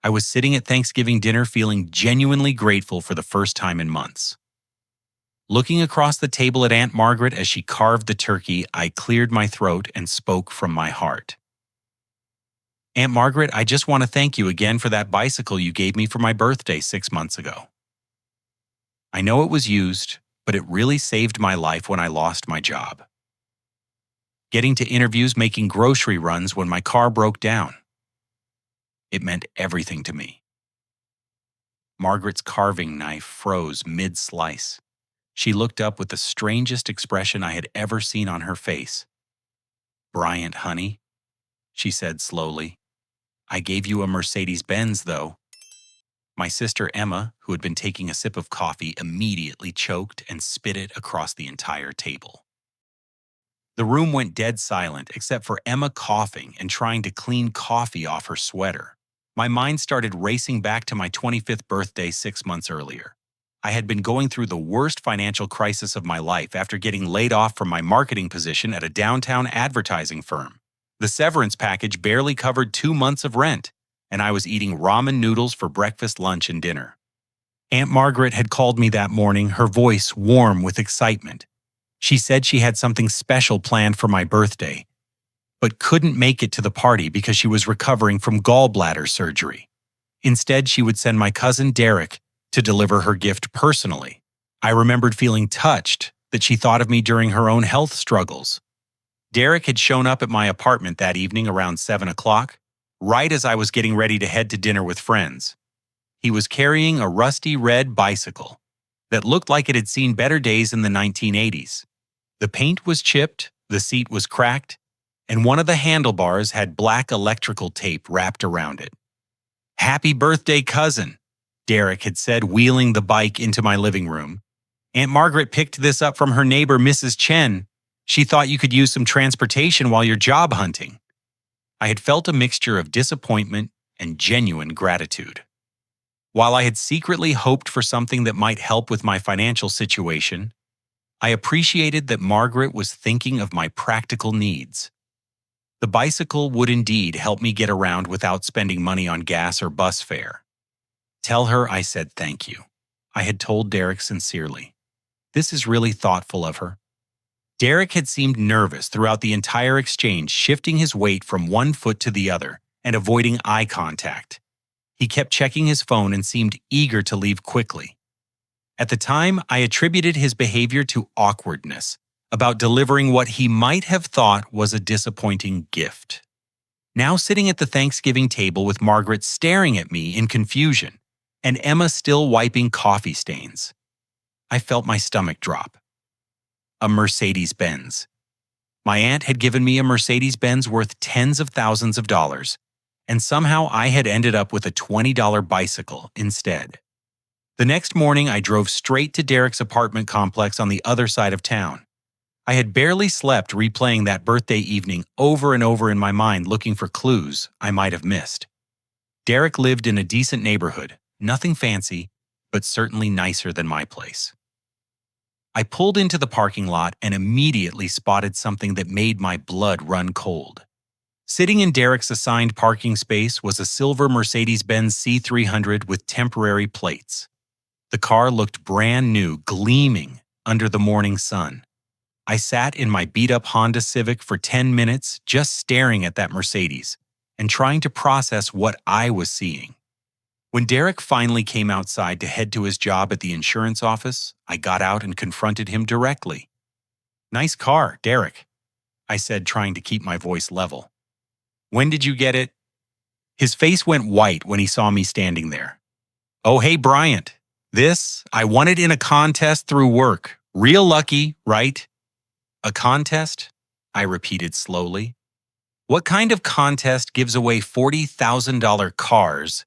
I was sitting at Thanksgiving dinner feeling genuinely grateful for the first time in months. Looking across the table at Aunt Margaret as she carved the turkey, I cleared my throat and spoke from my heart. Aunt Margaret, I just want to thank you again for that bicycle you gave me for my birthday 6 months ago. I know it was used, but it really saved my life when I lost my job. Getting to interviews, making grocery runs when my car broke down. It meant everything to me. Margaret's carving knife froze mid-slice. She looked up with the strangest expression I had ever seen on her face. "Bryant, honey," she said slowly. "I gave you a Mercedes-Benz, though." My sister Emma, who had been taking a sip of coffee, immediately choked and spit it across the entire table. The room went dead silent except for Emma coughing and trying to clean coffee off her sweater. My mind started racing back to my 25th birthday 6 months earlier. I had been going through the worst financial crisis of my life after getting laid off from my marketing position at a downtown advertising firm. The severance package barely covered 2 months of rent, and I was eating ramen noodles for breakfast, lunch, and dinner. Aunt Margaret had called me that morning, her voice warm with excitement. She said she had something special planned for my birthday, but couldn't make it to the party because she was recovering from gallbladder surgery. Instead, she would send my cousin Derek to deliver her gift personally. I remembered feeling touched that she thought of me during her own health struggles. Derek had shown up at my apartment that evening around 7 o'clock, right as I was getting ready to head to dinner with friends. He was carrying a rusty red bicycle that looked like it had seen better days in the 1980s. The paint was chipped, the seat was cracked, and one of the handlebars had black electrical tape wrapped around it. "Happy birthday, cousin," Derek had said, wheeling the bike into my living room. "Aunt Margaret picked this up from her neighbor, Mrs. Chen. She thought you could use some transportation while you're job hunting." I had felt a mixture of disappointment and genuine gratitude. While I had secretly hoped for something that might help with my financial situation, I appreciated that Margaret was thinking of my practical needs. The bicycle would indeed help me get around without spending money on gas or bus fare. "Tell her I said thank you," I had told Derek sincerely. "This is really thoughtful of her." Derek had seemed nervous throughout the entire exchange, shifting his weight from one foot to the other and avoiding eye contact. He kept checking his phone and seemed eager to leave quickly. At the time, I attributed his behavior to awkwardness about delivering what he might have thought was a disappointing gift. Now sitting at the Thanksgiving table with Margaret staring at me in confusion and Emma still wiping coffee stains, I felt my stomach drop. A Mercedes-Benz. My aunt had given me a Mercedes-Benz worth tens of thousands of dollars, and somehow I had ended up with a $20 bicycle instead. The next morning, I drove straight to Derek's apartment complex on the other side of town. I had barely slept, replaying that birthday evening over and over in my mind, looking for clues I might have missed. Derek lived in a decent neighborhood, nothing fancy, but certainly nicer than my place. I pulled into the parking lot and immediately spotted something that made my blood run cold. Sitting in Derek's assigned parking space was a silver Mercedes-Benz C300 with temporary plates. The car looked brand new, gleaming under the morning sun. I sat in my beat-up Honda Civic for 10 minutes just staring at that Mercedes and trying to process what I was seeing. When Derek finally came outside to head to his job at the insurance office, I got out and confronted him directly. "Nice car, Derek," I said, trying to keep my voice level. "When did you get it?" His face went white when he saw me standing there. "Oh, hey, Bryant. I won it in a contest through work. Real lucky, right?" "A contest?" I repeated slowly. "What kind of contest gives away $40,000 cars?"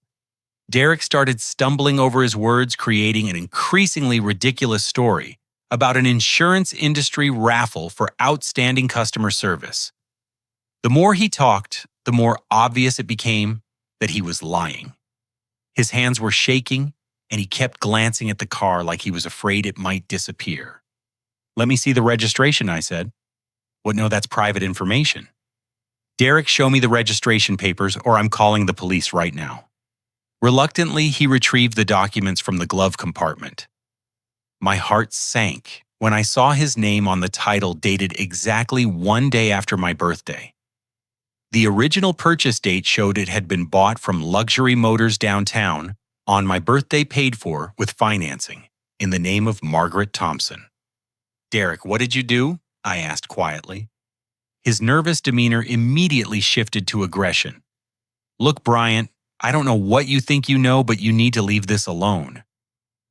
Derek started stumbling over his words, creating an increasingly ridiculous story about an insurance industry raffle for outstanding customer service. The more he talked, the more obvious it became that he was lying. His hands were shaking, and he kept glancing at the car like he was afraid it might disappear. "Let me see the registration," I said. "What? No, that's private information." "Derek, show me the registration papers or I'm calling the police right now." Reluctantly, he retrieved the documents from the glove compartment. My heart sank when I saw his name on the title dated exactly 1 day after my birthday. The original purchase date showed it had been bought from Luxury Motors downtown on my birthday, paid for with financing, in the name of Margaret Thompson. "Derek, what did you do?" I asked quietly. His nervous demeanor immediately shifted to aggression. "Look, Bryant, I don't know what you think you know, but you need to leave this alone.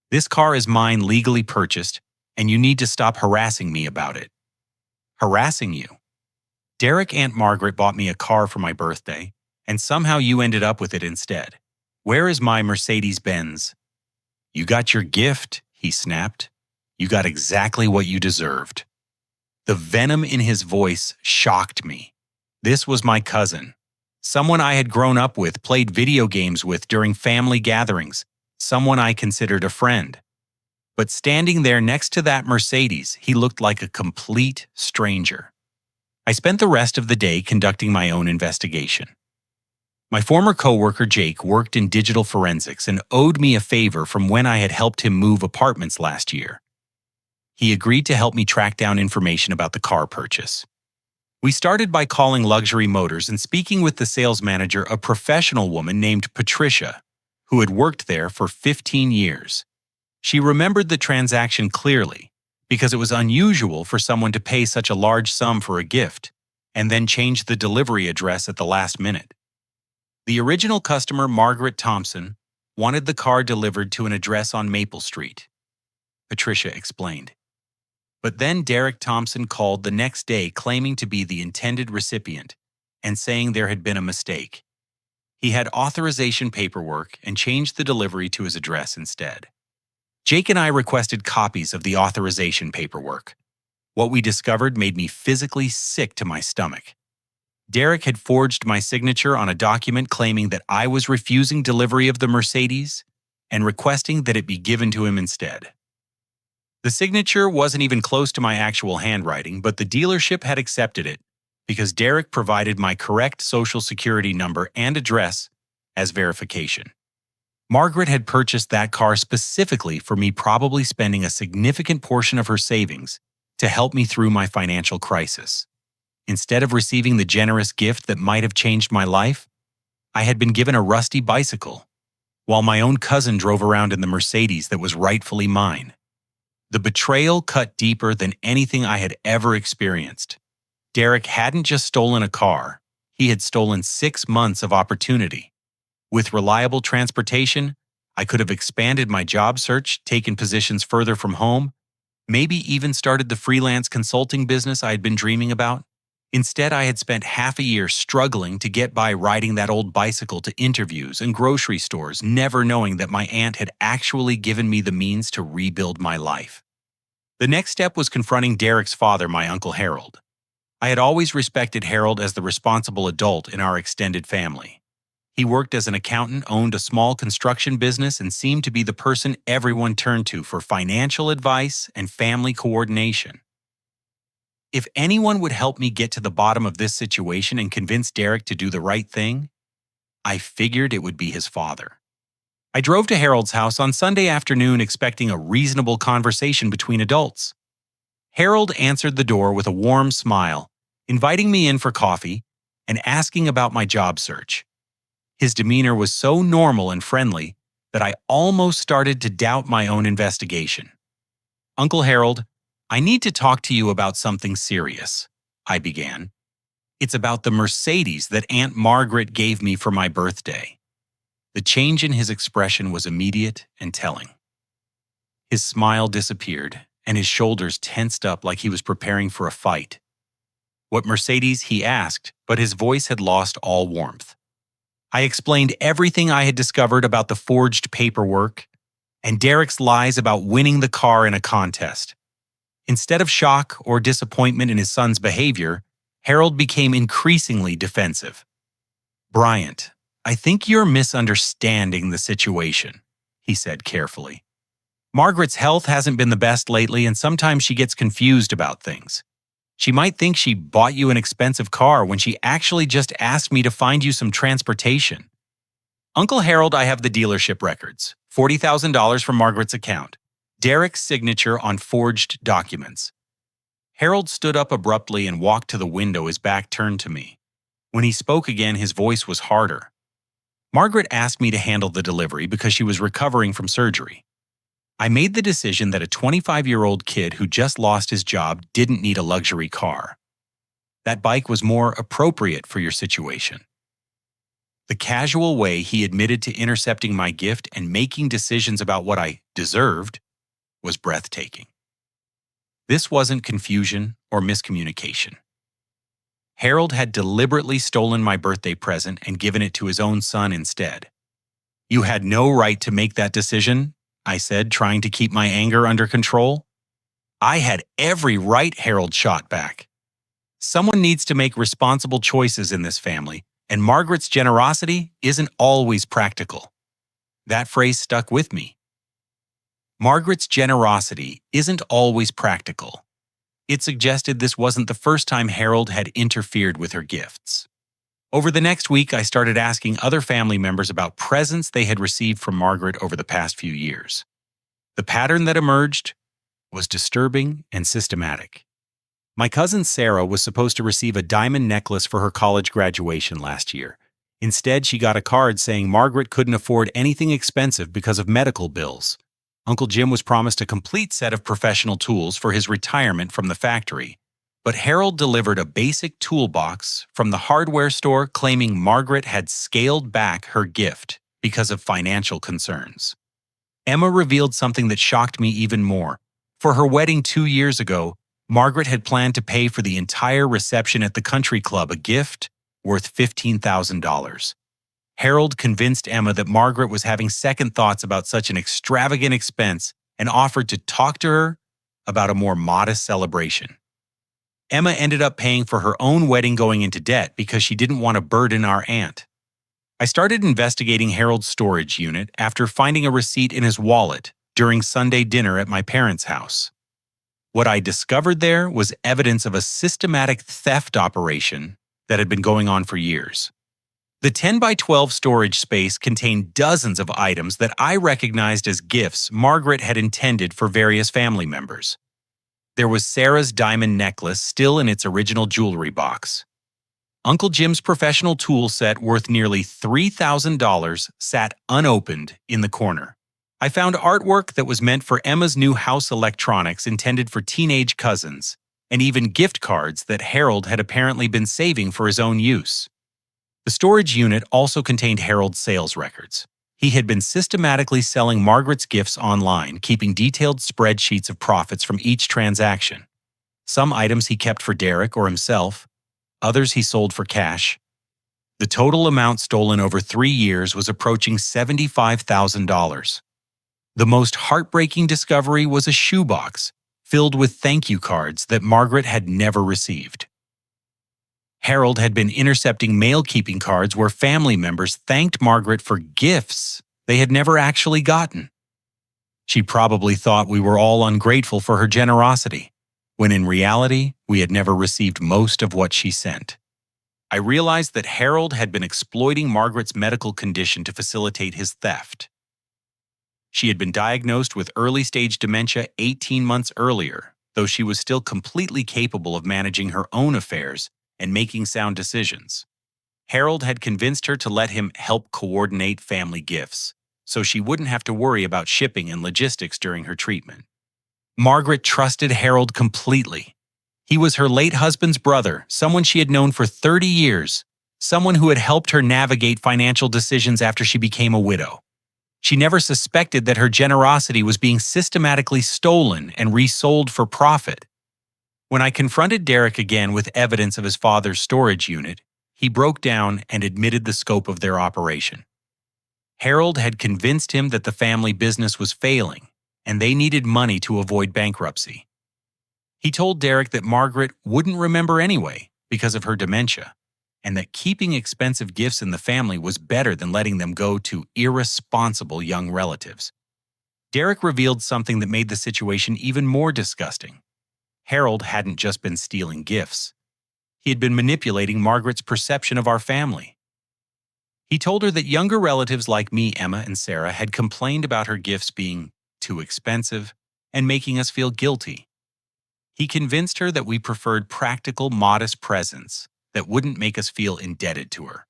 This car is mine, legally purchased, and you need to stop harassing me about it." "Harassing you?" "Derek, Aunt Margaret bought me a car for my birthday, and somehow you ended up with it instead. Where is my Mercedes-Benz?" "You got your gift," he snapped. "You got exactly what you deserved." The venom in his voice shocked me. This was my cousin, someone I had grown up with, played video games with during family gatherings, someone I considered a friend. But standing there next to that Mercedes, he looked like a complete stranger. I spent the rest of the day conducting my own investigation. My former coworker Jake worked in digital forensics and owed me a favor from when I had helped him move apartments last year. He agreed to help me track down information about the car purchase. We started by calling Luxury Motors and speaking with the sales manager, a professional woman named Patricia, who had worked there for 15 years. She remembered the transaction clearly because it was unusual for someone to pay such a large sum for a gift and then change the delivery address at the last minute. The original customer, Margaret Thompson, wanted the car delivered to an address on Maple Street, Patricia explained. But then Derek Thompson called the next day claiming to be the intended recipient and saying there had been a mistake. He had authorization paperwork and changed the delivery to his address instead. Jake and I requested copies of the authorization paperwork. What we discovered made me physically sick to my stomach. Derek had forged my signature on a document claiming that I was refusing delivery of the Mercedes and requesting that it be given to him instead. The signature wasn't even close to my actual handwriting, but the dealership had accepted it because Derek provided my correct social security number and address as verification. Margaret had purchased that car specifically for me, probably spending a significant portion of her savings to help me through my financial crisis. Instead of receiving the generous gift that might have changed my life, I had been given a rusty bicycle, while my own cousin drove around in the Mercedes that was rightfully mine. The betrayal cut deeper than anything I had ever experienced. Derek hadn't just stolen a car, he had stolen 6 months of opportunity. With reliable transportation, I could have expanded my job search, taken positions further from home, maybe even started the freelance consulting business I had been dreaming about. Instead, I had spent half a year struggling to get by riding that old bicycle to interviews and grocery stores, never knowing that my aunt had actually given me the means to rebuild my life. The next step was confronting Derek's father, my Uncle Harold. I had always respected Harold as the responsible adult in our extended family. He worked as an accountant, owned a small construction business, and seemed to be the person everyone turned to for financial advice and family coordination. If anyone would help me get to the bottom of this situation and convince Derek to do the right thing, I figured it would be his father. I drove to Harold's house on Sunday afternoon expecting a reasonable conversation between adults. Harold answered the door with a warm smile, inviting me in for coffee and asking about my job search. His demeanor was so normal and friendly that I almost started to doubt my own investigation. "Uncle Harold, I need to talk to you about something serious," I began. "It's about the Mercedes that Aunt Margaret gave me for my birthday." The change in his expression was immediate and telling. His smile disappeared, and his shoulders tensed up like he was preparing for a fight. "What Mercedes?" he asked, but his voice had lost all warmth. I explained everything I had discovered about the forged paperwork and Derek's lies about winning the car in a contest. Instead of shock or disappointment in his son's behavior, Harold became increasingly defensive. "Bryant, I think you're misunderstanding the situation," he said carefully. "Margaret's health hasn't been the best lately, and sometimes she gets confused about things. She might think she bought you an expensive car when she actually just asked me to find you some transportation." Uncle Harold, I have the dealership records. $40,000 from Margaret's account. Derek's signature on forged documents. Harold stood up abruptly and walked to the window, his back turned to me. When he spoke again, his voice was harder. Margaret asked me to handle the delivery because she was recovering from surgery. I made the decision that a 25-year-old kid who just lost his job didn't need a luxury car. That bike was more appropriate for your situation. The casual way he admitted to intercepting my gift and making decisions about what I deserved was breathtaking. This wasn't confusion or miscommunication. Harold had deliberately stolen my birthday present and given it to his own son instead. You had no right to make that decision, I said, trying to keep my anger under control. I had every right, Harold shot back. Someone needs to make responsible choices in this family, and Margaret's generosity isn't always practical. That phrase stuck with me. Margaret's generosity isn't always practical. It suggested this wasn't the first time Harold had interfered with her gifts. Over the next week, I started asking other family members about presents they had received from Margaret over the past few years. The pattern that emerged was disturbing and systematic. My cousin Sarah was supposed to receive a diamond necklace for her college graduation last year. Instead, she got a card saying Margaret couldn't afford anything expensive because of medical bills. Uncle Jim was promised a complete set of professional tools for his retirement from the factory, but Harold delivered a basic toolbox from the hardware store claiming Margaret had scaled back her gift because of financial concerns. Emma revealed something that shocked me even more. For her wedding 2 years ago, Margaret had planned to pay for the entire reception at the country club, a gift worth $15,000. Harold convinced Emma that Margaret was having second thoughts about such an extravagant expense and offered to talk to her about a more modest celebration. Emma ended up paying for her own wedding, going into debt because she didn't want to burden our aunt. I started investigating Harold's storage unit after finding a receipt in his wallet during Sunday dinner at my parents' house. What I discovered there was evidence of a systematic theft operation that had been going on for years. The 10 by 12 storage space contained dozens of items that I recognized as gifts Margaret had intended for various family members. There was Sarah's diamond necklace still in its original jewelry box. Uncle Jim's professional tool set worth nearly $3,000 sat unopened in the corner. I found artwork that was meant for Emma's new house electronics intended for teenage cousins, and even gift cards that Harold had apparently been saving for his own use. The storage unit also contained Harold's sales records. He had been systematically selling Margaret's gifts online, keeping detailed spreadsheets of profits from each transaction. Some items he kept for Derek or himself, others he sold for cash. The total amount stolen over 3 years was approaching $75,000. The most heartbreaking discovery was a shoebox filled with thank you cards that Margaret had never received. Harold had been intercepting mail-keeping cards where family members thanked Margaret for gifts they had never actually gotten. She probably thought we were all ungrateful for her generosity, when in reality, we had never received most of what she sent. I realized that Harold had been exploiting Margaret's medical condition to facilitate his theft. She had been diagnosed with early-stage dementia 18 months earlier, though she was still completely capable of managing her own affairs and making sound decisions. Harold had convinced her to let him help coordinate family gifts, so she wouldn't have to worry about shipping and logistics during her treatment. Margaret trusted Harold completely. He was her late husband's brother, someone she had known for 30 years, someone who had helped her navigate financial decisions after she became a widow. She never suspected that her generosity was being systematically stolen and resold for profit. When I confronted Derek again with evidence of his father's storage unit, he broke down and admitted the scope of their operation. Harold had convinced him that the family business was failing, and they needed money to avoid bankruptcy. He told Derek that Margaret wouldn't remember anyway because of her dementia, and that keeping expensive gifts in the family was better than letting them go to irresponsible young relatives. Derek revealed something that made the situation even more disgusting. Harold hadn't just been stealing gifts. He had been manipulating Margaret's perception of our family. He told her that younger relatives like me, Emma, and Sarah had complained about her gifts being too expensive and making us feel guilty. He convinced her that we preferred practical, modest presents that wouldn't make us feel indebted to her.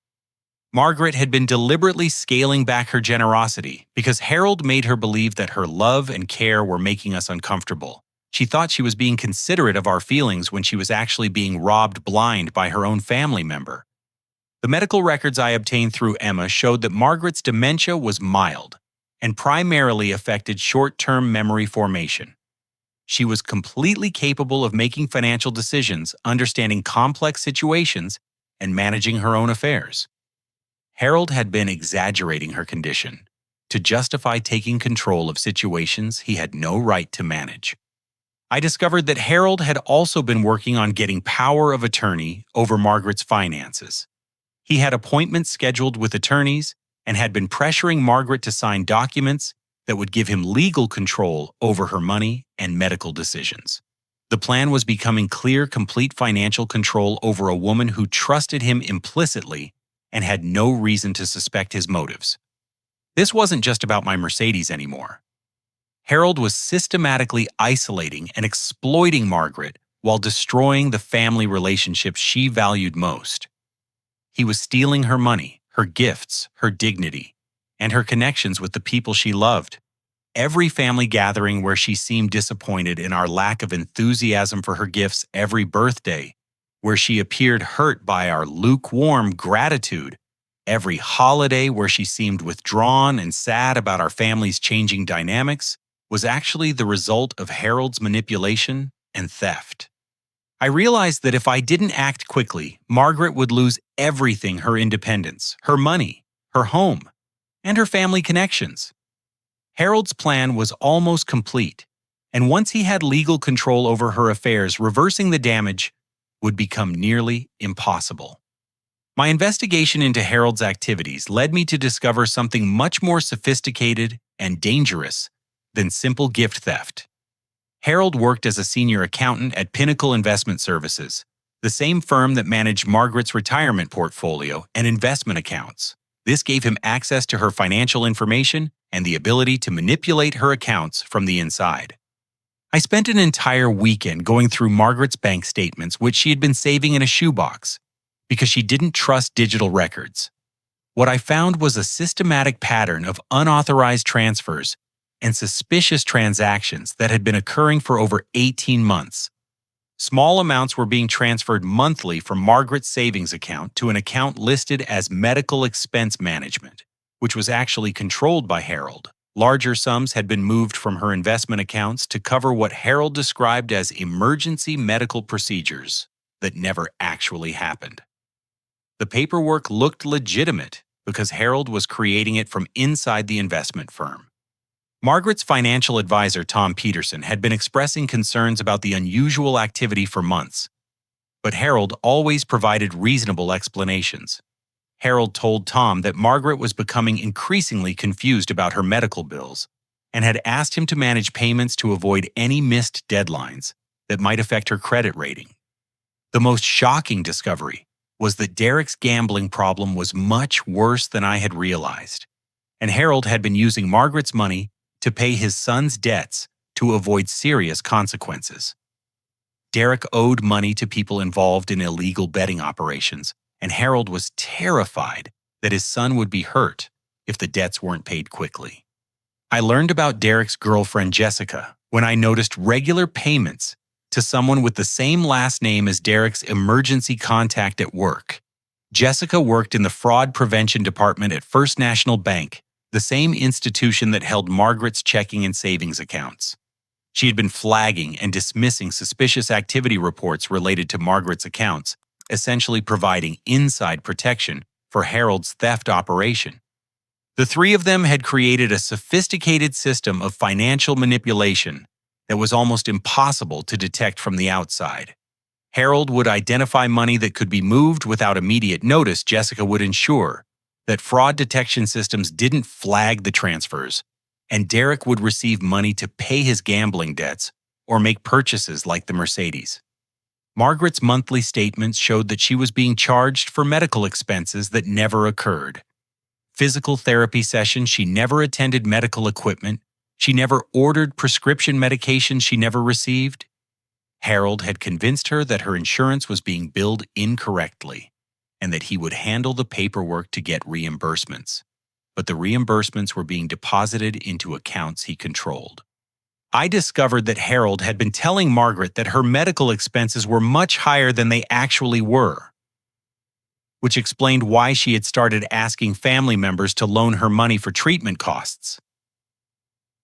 Margaret had been deliberately scaling back her generosity because Harold made her believe that her love and care were making us uncomfortable. She thought she was being considerate of our feelings when she was actually being robbed blind by her own family member. The medical records I obtained through Emma showed that Margaret's dementia was mild and primarily affected short-term memory formation. She was completely capable of making financial decisions, understanding complex situations, and managing her own affairs. Harold had been exaggerating her condition to justify taking control of situations he had no right to manage. I discovered that Harold had also been working on getting power of attorney over Margaret's finances. He had appointments scheduled with attorneys and had been pressuring Margaret to sign documents that would give him legal control over her money and medical decisions. The plan was becoming clear, complete financial control over a woman who trusted him implicitly and had no reason to suspect his motives. This wasn't just about my Mercedes anymore. Harold was systematically isolating and exploiting Margaret while destroying the family relationships she valued most. He was stealing her money, her gifts, her dignity, and her connections with the people she loved. Every family gathering where she seemed disappointed in our lack of enthusiasm for her gifts, every birthday where she appeared hurt by our lukewarm gratitude, every holiday where she seemed withdrawn and sad about our family's changing dynamics, was actually the result of Harold's manipulation and theft. I realized that if I didn't act quickly, Margaret would lose everything: her independence, her money, her home, and her family connections. Harold's plan was almost complete, and once he had legal control over her affairs, reversing the damage would become nearly impossible. My investigation into Harold's activities led me to discover something much more sophisticated and dangerous than simple gift theft. Harold worked as a senior accountant at Pinnacle Investment Services, the same firm that managed Margaret's retirement portfolio and investment accounts. This gave him access to her financial information and the ability to manipulate her accounts from the inside. I spent an entire weekend going through Margaret's bank statements, which she had been saving in a shoebox, because she didn't trust digital records. What I found was a systematic pattern of unauthorized transfers and suspicious transactions that had been occurring for over 18 months. Small amounts were being transferred monthly from Margaret's savings account to an account listed as medical expense management, which was actually controlled by Harold. Larger sums had been moved from her investment accounts to cover what Harold described as emergency medical procedures that never actually happened. The paperwork looked legitimate because Harold was creating it from inside the investment firm. Margaret's financial advisor, Tom Peterson, had been expressing concerns about the unusual activity for months, but Harold always provided reasonable explanations. Harold told Tom that Margaret was becoming increasingly confused about her medical bills and had asked him to manage payments to avoid any missed deadlines that might affect her credit rating. The most shocking discovery was that Derek's gambling problem was much worse than I had realized, and Harold had been using Margaret's money to pay his son's debts to avoid serious consequences. Derek owed money to people involved in illegal betting operations, and Harold was terrified that his son would be hurt if the debts weren't paid quickly. I learned about Derek's girlfriend, Jessica, when I noticed regular payments to someone with the same last name as Derek's emergency contact at work. Jessica worked in the fraud prevention department at First National Bank, the same institution that held Margaret's checking and savings accounts. She had been flagging and dismissing suspicious activity reports related to Margaret's accounts, essentially providing inside protection for Harold's theft operation. The three of them had created a sophisticated system of financial manipulation that was almost impossible to detect from the outside. Harold would identify money that could be moved without immediate notice. Jessica would ensure that fraud detection systems didn't flag the transfers, and Derek would receive money to pay his gambling debts or make purchases like the Mercedes. Margaret's monthly statements showed that she was being charged for medical expenses that never occurred. physical therapy sessions she never attended, medical equipment she never ordered, prescription medications she never received. Harold had convinced her that her insurance was being billed incorrectly and that he would handle the paperwork to get reimbursements. But the reimbursements were being deposited into accounts he controlled. I discovered that Harold had been telling Margaret that her medical expenses were much higher than they actually were, which explained why she had started asking family members to loan her money for treatment costs.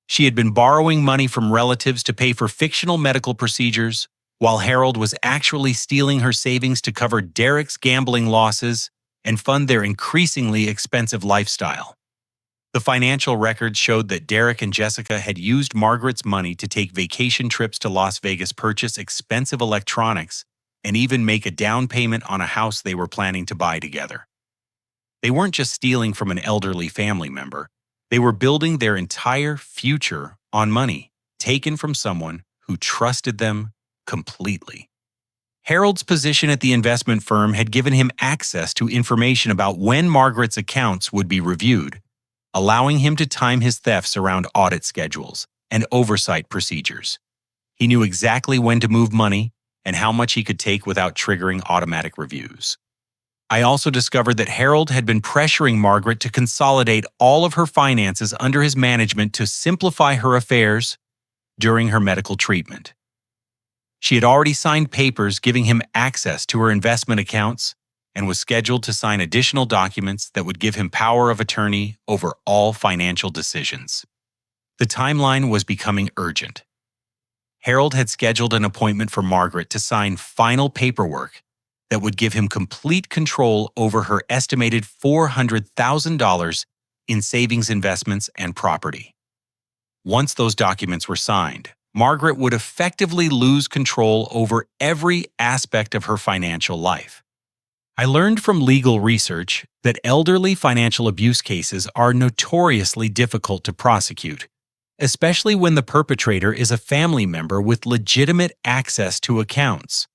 She had been borrowing money from relatives to pay for fictional medical procedures, while Harold was actually stealing her savings to cover Derek's gambling losses and fund their increasingly expensive lifestyle. The financial records showed that Derek and Jessica had used Margaret's money to take vacation trips to Las Vegas, purchase expensive electronics, and even make a down payment on a house they were planning to buy together. They weren't just stealing from an elderly family member. They were building their entire future on money taken from someone who trusted them completely. Harold's position at the investment firm had given him access to information about when Margaret's accounts would be reviewed, allowing him to time his thefts around audit schedules and oversight procedures. He knew exactly when to move money and how much he could take without triggering automatic reviews. I also discovered that Harold had been pressuring Margaret to consolidate all of her finances under his management to simplify her affairs during her medical treatment. She had already signed papers giving him access to her investment accounts and was scheduled to sign additional documents that would give him power of attorney over all financial decisions. The timeline was becoming urgent. Harold had scheduled an appointment for Margaret to sign final paperwork that would give him complete control over her estimated $400,000 in savings, investments, and property. Once those documents were signed, Margaret would effectively lose control over every aspect of her financial life. I learned from legal research that elderly financial abuse cases are notoriously difficult to prosecute, especially when the perpetrator is a family member with legitimate access to accounts.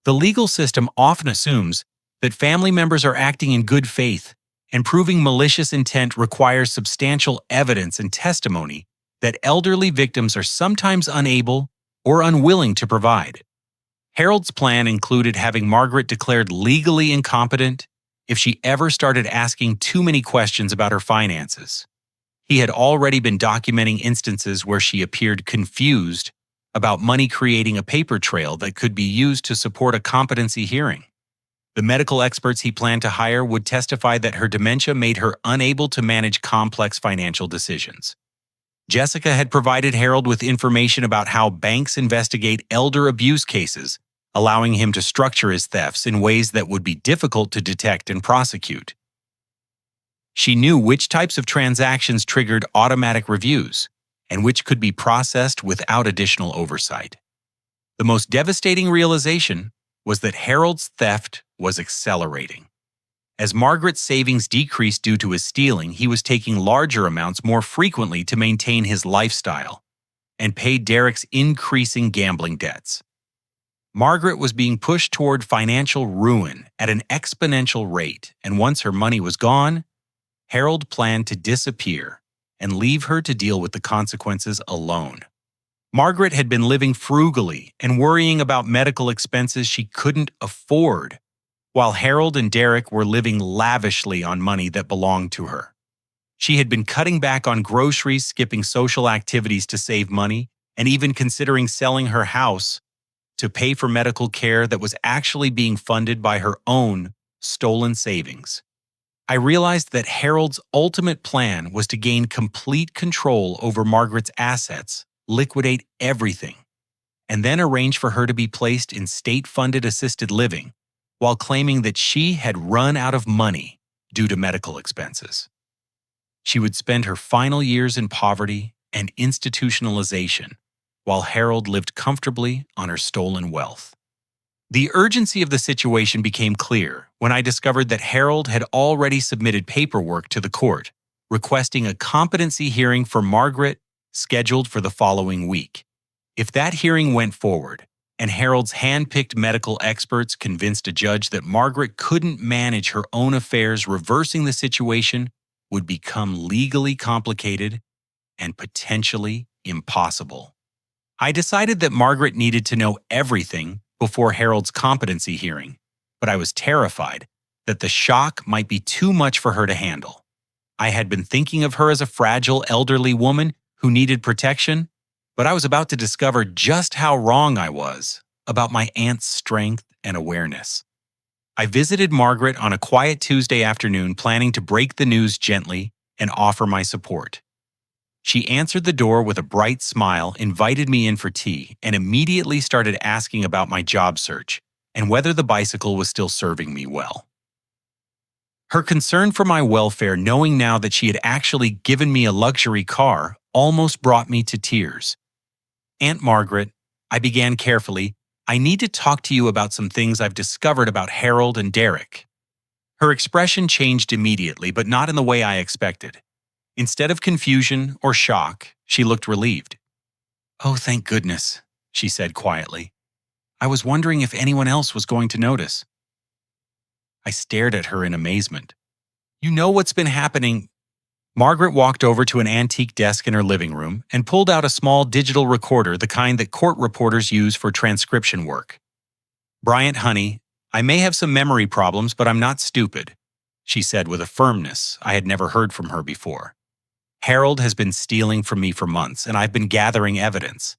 The legal system often assumes that family members are acting in good faith, and proving malicious intent requires substantial evidence and testimony that elderly victims are sometimes unable or unwilling to provide. Harold's plan included having Margaret declared legally incompetent if she ever started asking too many questions about her finances. He had already been documenting instances where she appeared confused about money, creating a paper trail that could be used to support a competency hearing. The medical experts he planned to hire would testify that her dementia made her unable to manage complex financial decisions. Jessica had provided Harold with information about how banks investigate elder abuse cases, allowing him to structure his thefts in ways that would be difficult to detect and prosecute. She knew which types of transactions triggered automatic reviews and which could be processed without additional oversight. The most devastating realization was that Harold's theft was accelerating. As Margaret's savings decreased due to his stealing, he was taking larger amounts more frequently to maintain his lifestyle and pay Derek's increasing gambling debts. Margaret was being pushed toward financial ruin at an exponential rate, and once her money was gone, Harold planned to disappear and leave her to deal with the consequences alone. Margaret had been living frugally and worrying about medical expenses she couldn't afford, while Harold and Derek were living lavishly on money that belonged to her. She had been cutting back on groceries, skipping social activities to save money, and even considering selling her house to pay for medical care that was actually being funded by her own stolen savings. I realized that Harold's ultimate plan was to gain complete control over Margaret's assets, liquidate everything, and then arrange for her to be placed in state-funded assisted living, while claiming that she had run out of money due to medical expenses. She would spend her final years in poverty and institutionalization, while Harold lived comfortably on her stolen wealth. The urgency of the situation became clear when I discovered that Harold had already submitted paperwork to the court, requesting a competency hearing for Margaret scheduled for the following week. If that hearing went forward, and Harold's hand-picked medical experts convinced a judge that Margaret couldn't manage her own affairs, reversing the situation would become legally complicated and potentially impossible. I decided that Margaret needed to know everything before Harold's competency hearing, but I was terrified that the shock might be too much for her to handle. I had been thinking of her as a fragile, elderly woman who needed protection, but I was about to discover just how wrong I was about my aunt's strength and awareness. I visited Margaret on a quiet Tuesday afternoon, planning to break the news gently and offer my support. She answered the door with a bright smile, invited me in for tea, and immediately started asking about my job search and whether the bicycle was still serving me well. Her concern for my welfare, knowing now that she had actually given me a luxury car, almost brought me to tears. "Aunt Margaret," I began carefully, "I need to talk to you about some things I've discovered about Harold and Derek." Her expression changed immediately, but not in the way I expected. Instead of confusion or shock, she looked relieved. "Oh, thank goodness," she said quietly. "I was wondering if anyone else was going to notice." I stared at her in amazement. "You know what's been happening?" Margaret walked over to an antique desk in her living room and pulled out a small digital recorder, the kind that court reporters use for transcription work. "Bryant, honey, I may have some memory problems, but I'm not stupid," she said with a firmness I had never heard from her before. "Harold has been stealing from me for months, and I've been gathering evidence."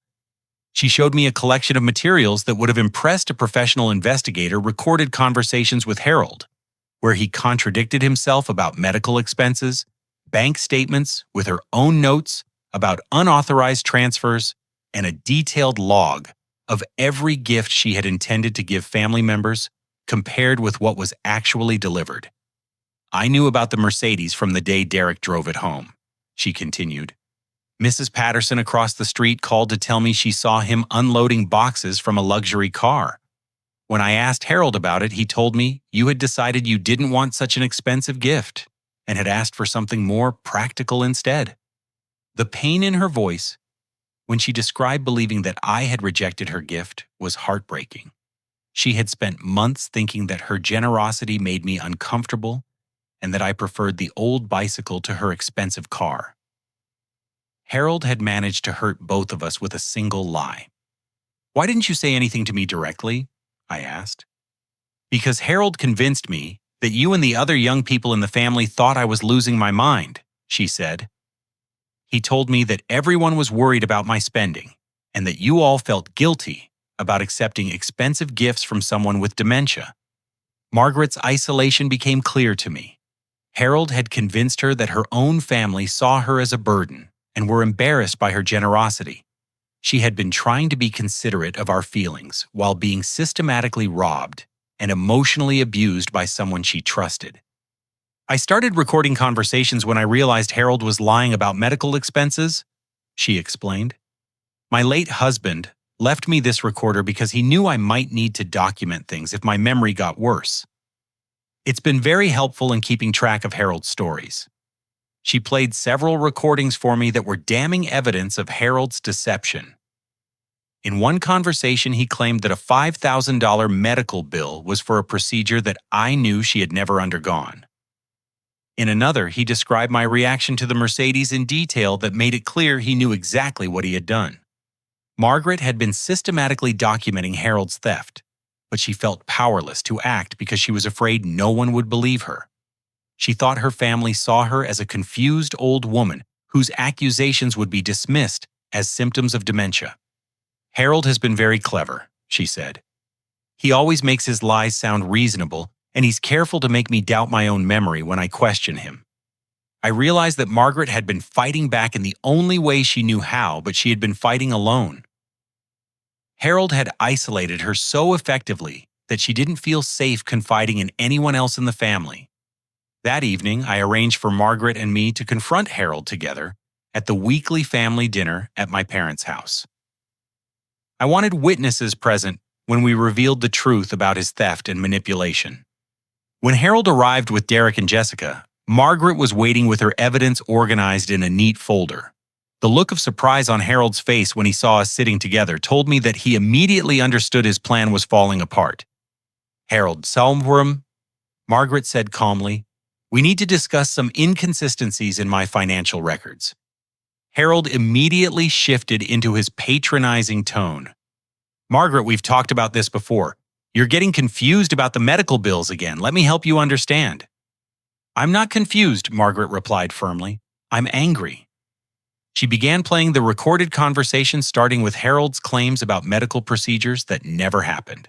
She showed me a collection of materials that would have impressed a professional investigator, recorded conversations with Harold, where he contradicted himself about medical expenses, bank statements with her own notes about unauthorized transfers, and a detailed log of every gift she had intended to give family members compared with what was actually delivered. "I knew about the Mercedes from the day Derek drove it home," she continued. "Mrs. Patterson across the street called to tell me she saw him unloading boxes from a luxury car. When I asked Harold about it, he told me you had decided you didn't want such an expensive gift and had asked for something more practical instead." The pain in her voice when she described believing that I had rejected her gift was heartbreaking. She had spent months thinking that her generosity made me uncomfortable and that I preferred the old bicycle to her expensive car. Harold had managed to hurt both of us with a single lie. "Why didn't you say anything to me directly?" I asked. "Because Harold convinced me that you and the other young people in the family thought I was losing my mind," she said. "He told me that everyone was worried about my spending and that you all felt guilty about accepting expensive gifts from someone with dementia." Margaret's isolation became clear to me. Harold had convinced her that her own family saw her as a burden and were embarrassed by her generosity. She had been trying to be considerate of our feelings while being systematically robbed and emotionally abused by someone she trusted. "I started recording conversations when I realized Harold was lying about medical expenses," she explained. "My late husband left me this recorder because he knew I might need to document things if my memory got worse. It's been very helpful in keeping track of Harold's stories." She played several recordings for me that were damning evidence of Harold's deception. In one conversation, he claimed that a $5,000 medical bill was for a procedure that I knew she had never undergone. In another, he described my reaction to the Mercedes in detail that made it clear he knew exactly what he had done. Margaret had been systematically documenting Harold's theft, but she felt powerless to act because she was afraid no one would believe her. She thought her family saw her as a confused old woman whose accusations would be dismissed as symptoms of dementia. "Harold has been very clever," she said. "He always makes his lies sound reasonable, and he's careful to make me doubt my own memory when I question him." I realized that Margaret had been fighting back in the only way she knew how, but she had been fighting alone. Harold had isolated her so effectively that she didn't feel safe confiding in anyone else in the family. That evening, I arranged for Margaret and me to confront Harold together at the weekly family dinner at my parents' house. I wanted witnesses present when we revealed the truth about his theft and manipulation. When Harold arrived with Derek and Jessica, Margaret was waiting with her evidence organized in a neat folder. The look of surprise on Harold's face when he saw us sitting together told me that he immediately understood his plan was falling apart. "Harold Salmworm," Margaret said calmly, We need to discuss some inconsistencies in my financial records. Harold immediately shifted into his patronizing tone. Margaret, we've talked about this before. You're getting confused about the medical bills again. Let me help you understand. I'm not confused, Margaret replied firmly. I'm angry. She began playing the recorded conversation starting with Harold's claims about medical procedures that never happened.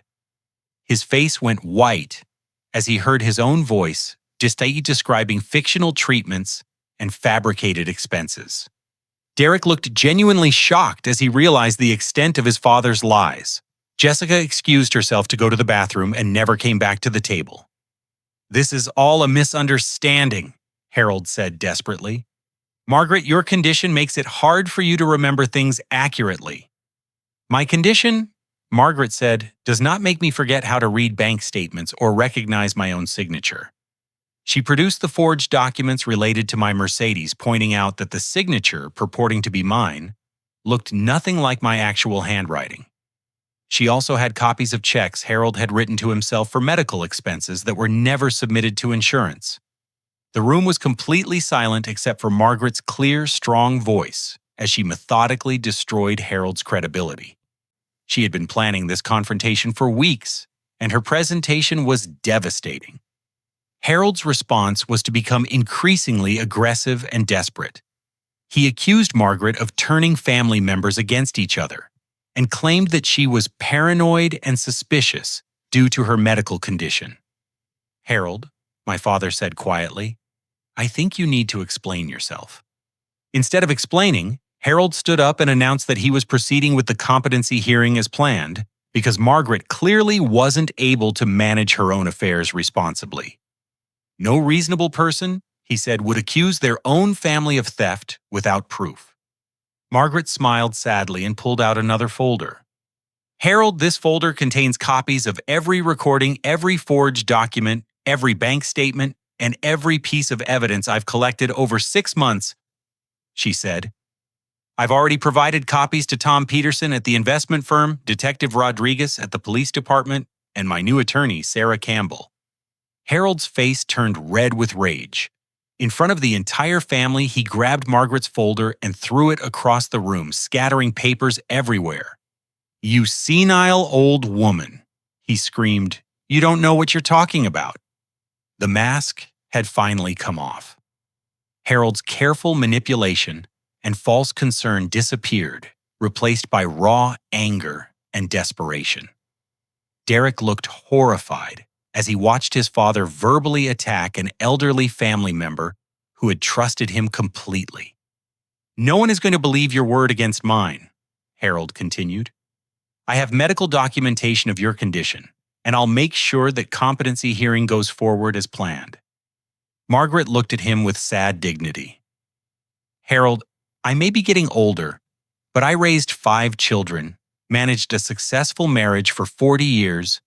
His face went white as he heard his own voice describing fictional treatments and fabricated expenses. Derek looked genuinely shocked as he realized the extent of his father's lies. Jessica excused herself to go to the bathroom and never came back to the table. This is all a misunderstanding, Harold said desperately. Margaret, your condition makes it hard for you to remember things accurately. My condition, Margaret said, does not make me forget how to read bank statements or recognize my own signature. She produced the forged documents related to my Mercedes, pointing out that the signature, purporting to be mine, looked nothing like my actual handwriting. She also had copies of checks Harold had written to himself for medical expenses that were never submitted to insurance. The room was completely silent except for Margaret's clear, strong voice as she methodically destroyed Harold's credibility. She had been planning this confrontation for weeks, and her presentation was devastating. Harold's response was to become increasingly aggressive and desperate. He accused Margaret of turning family members against each other and claimed that she was paranoid and suspicious due to her medical condition. Harold, my father said quietly, I think you need to explain yourself. Instead of explaining, Harold stood up and announced that he was proceeding with the competency hearing as planned because Margaret clearly wasn't able to manage her own affairs responsibly. No reasonable person, he said, would accuse their own family of theft without proof. Margaret smiled sadly and pulled out another folder. Harold, this folder contains copies of every recording, every forged document, every bank statement, and every piece of evidence I've collected over 6 months, she said. I've already provided copies to Tom Peterson at the investment firm, Detective Rodriguez at the police department, and my new attorney, Sarah Campbell. Harold's face turned red with rage. In front of the entire family, he grabbed Margaret's folder and threw it across the room, scattering papers everywhere. You senile old woman, he screamed. You don't know what you're talking about. The mask had finally come off. Harold's careful manipulation and false concern disappeared, replaced by raw anger and desperation. Derek looked horrified as he watched his father verbally attack an elderly family member who had trusted him completely. No one is going to believe your word against mine, Harold continued. I have medical documentation of your condition, and I'll make sure that competency hearing goes forward as planned. Margaret looked at him with sad dignity. Harold, I may be getting older, but I raised 5 children, managed a successful marriage for 40 years,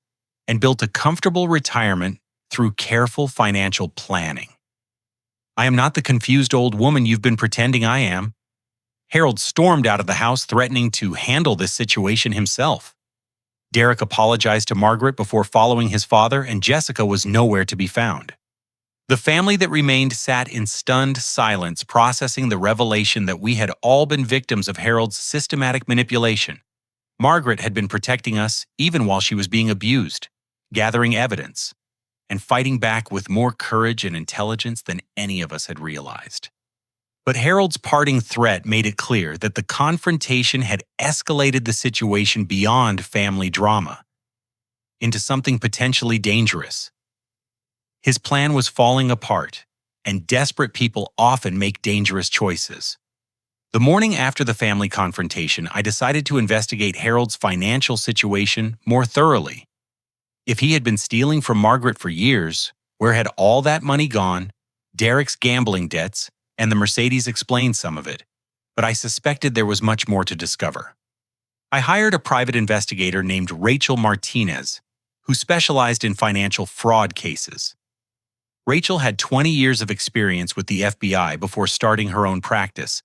and built a comfortable retirement through careful financial planning. I am not the confused old woman you've been pretending I am. Harold stormed out of the house, threatening to handle this situation himself. Derek apologized to Margaret before following his father, and Jessica was nowhere to be found. The family that remained sat in stunned silence, processing the revelation that we had all been victims of Harold's systematic manipulation. Margaret had been protecting us even while she was being abused, gathering evidence, and fighting back with more courage and intelligence than any of us had realized. But Harold's parting threat made it clear that the confrontation had escalated the situation beyond family drama into something potentially dangerous. His plan was falling apart, and desperate people often make dangerous choices. The morning after the family confrontation, I decided to investigate Harold's financial situation more thoroughly. If he had been stealing from Margaret for years, where had all that money gone? Derek's gambling debts and the Mercedes explained some of it, but I suspected there was much more to discover. I hired a private investigator named Rachel Martinez, who specialized in financial fraud cases. Rachel had 20 years of experience with the FBI before starting her own practice,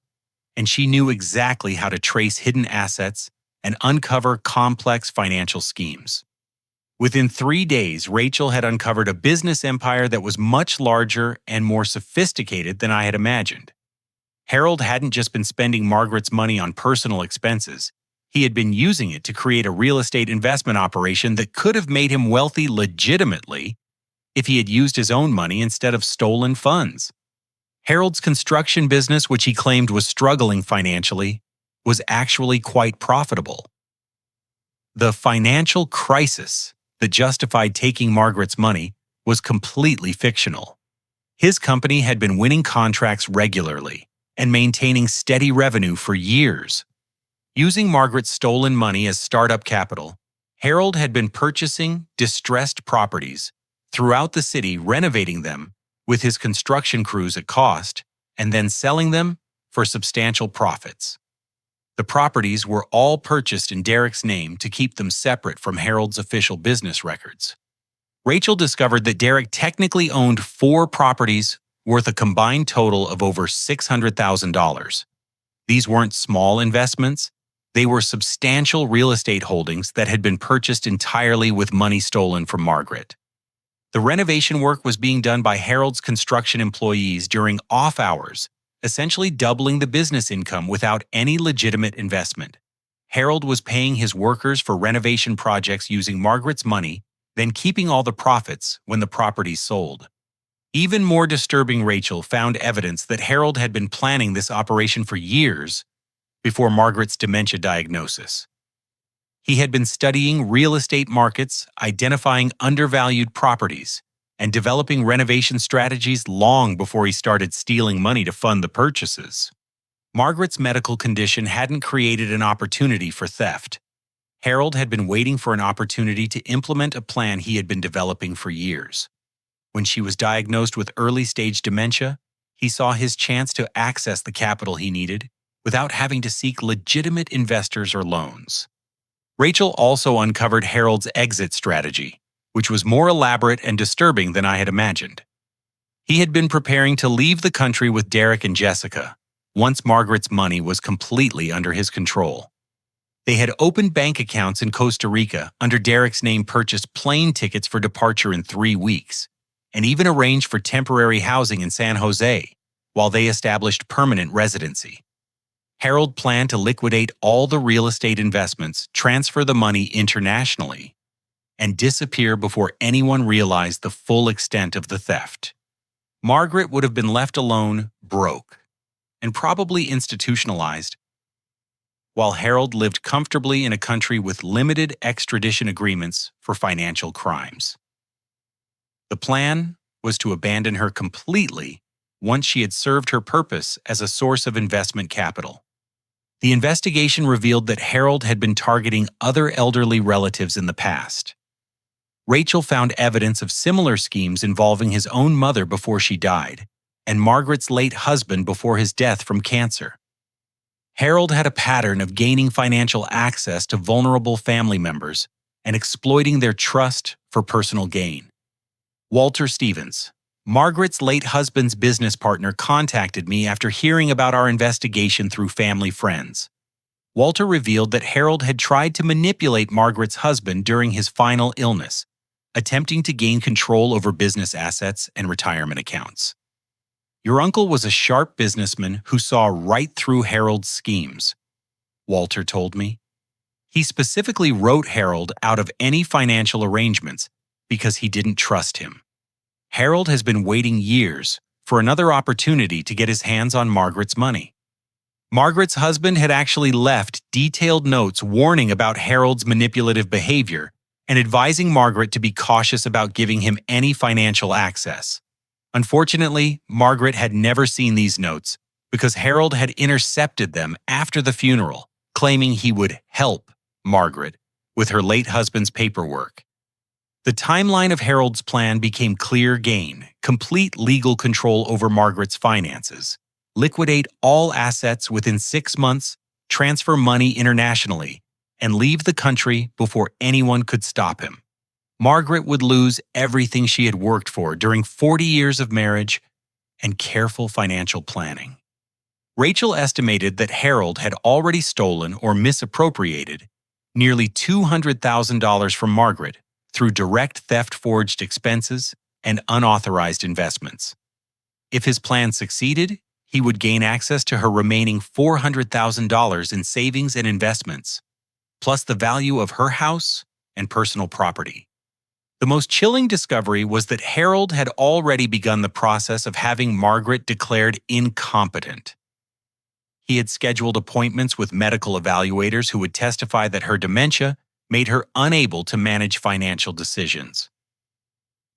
and she knew exactly how to trace hidden assets and uncover complex financial schemes. Within 3 days, Rachel had uncovered a business empire that was much larger and more sophisticated than I had imagined. Harold hadn't just been spending Margaret's money on personal expenses. He had been using it to create a real estate investment operation that could have made him wealthy legitimately if he had used his own money instead of stolen funds. Harold's construction business, which he claimed was struggling financially, was actually quite profitable. The financial crisis that justified taking Margaret's money was completely fictional. His company had been winning contracts regularly and maintaining steady revenue for years. Using Margaret's stolen money as startup capital, Harold had been purchasing distressed properties throughout the city, renovating them with his construction crews at cost, and then selling them for substantial profits. The properties were all purchased in Derek's name to keep them separate from Harold's official business records. Rachel discovered that Derek technically owned 4 properties worth a combined total of over $600,000. These weren't small investments. They were substantial real estate holdings that had been purchased entirely with money stolen from Margaret. The renovation work was being done by Harold's construction employees during off hours, essentially doubling the business income without any legitimate investment. Harold was paying his workers for renovation projects using Margaret's money, then keeping all the profits when the properties sold. Even more disturbing, Rachel found evidence that Harold had been planning this operation for years before Margaret's dementia diagnosis. He had been studying real estate markets, identifying undervalued properties, and developing renovation strategies long before he started stealing money to fund the purchases. Margaret's medical condition hadn't created an opportunity for theft. Harold had been waiting for an opportunity to implement a plan he had been developing for years. When she was diagnosed with early-stage dementia, he saw his chance to access the capital he needed without having to seek legitimate investors or loans. Rachel also uncovered Harold's exit strategy, which was more elaborate and disturbing than I had imagined. He had been preparing to leave the country with Derek and Jessica once Margaret's money was completely under his control. They had opened bank accounts in Costa Rica under Derek's name, purchased plane tickets for departure in 3 weeks, and even arranged for temporary housing in San Jose while they established permanent residency. Harold planned to liquidate all the real estate investments, transfer the money internationally, and disappear before anyone realized the full extent of the theft. Margaret would have been left alone, broke, and probably institutionalized, while Harold lived comfortably in a country with limited extradition agreements for financial crimes. The plan was to abandon her completely once she had served her purpose as a source of investment capital. The investigation revealed that Harold had been targeting other elderly relatives in the past. Rachel found evidence of similar schemes involving his own mother before she died, and Margaret's late husband before his death from cancer. Harold had a pattern of gaining financial access to vulnerable family members and exploiting their trust for personal gain. Walter Stevens, Margaret's late husband's business partner, contacted me after hearing about our investigation through family friends. Walter revealed that Harold had tried to manipulate Margaret's husband during his final illness, attempting to gain control over business assets and retirement accounts. Your uncle was a sharp businessman who saw right through Harold's schemes, Walter told me. He specifically wrote Harold out of any financial arrangements because he didn't trust him. Harold has been waiting years for another opportunity to get his hands on Margaret's money. Margaret's husband had actually left detailed notes warning about Harold's manipulative behavior and advising Margaret to be cautious about giving him any financial access. Unfortunately, Margaret had never seen these notes because Harold had intercepted them after the funeral, claiming he would help Margaret with her late husband's paperwork. The timeline of Harold's plan became clear: gain complete legal control over Margaret's finances, liquidate all assets within 6 months, transfer money internationally, and leave the country before anyone could stop him. Margaret would lose everything she had worked for during 40 years of marriage and careful financial planning. Rachel estimated that Harold had already stolen or misappropriated nearly $200,000 from Margaret through direct theft-forged expenses and unauthorized investments. If his plan succeeded, he would gain access to her remaining $400,000 in savings and investments, plus the value of her house and personal property. The most chilling discovery was that Harold had already begun the process of having Margaret declared incompetent. He had scheduled appointments with medical evaluators who would testify that her dementia made her unable to manage financial decisions.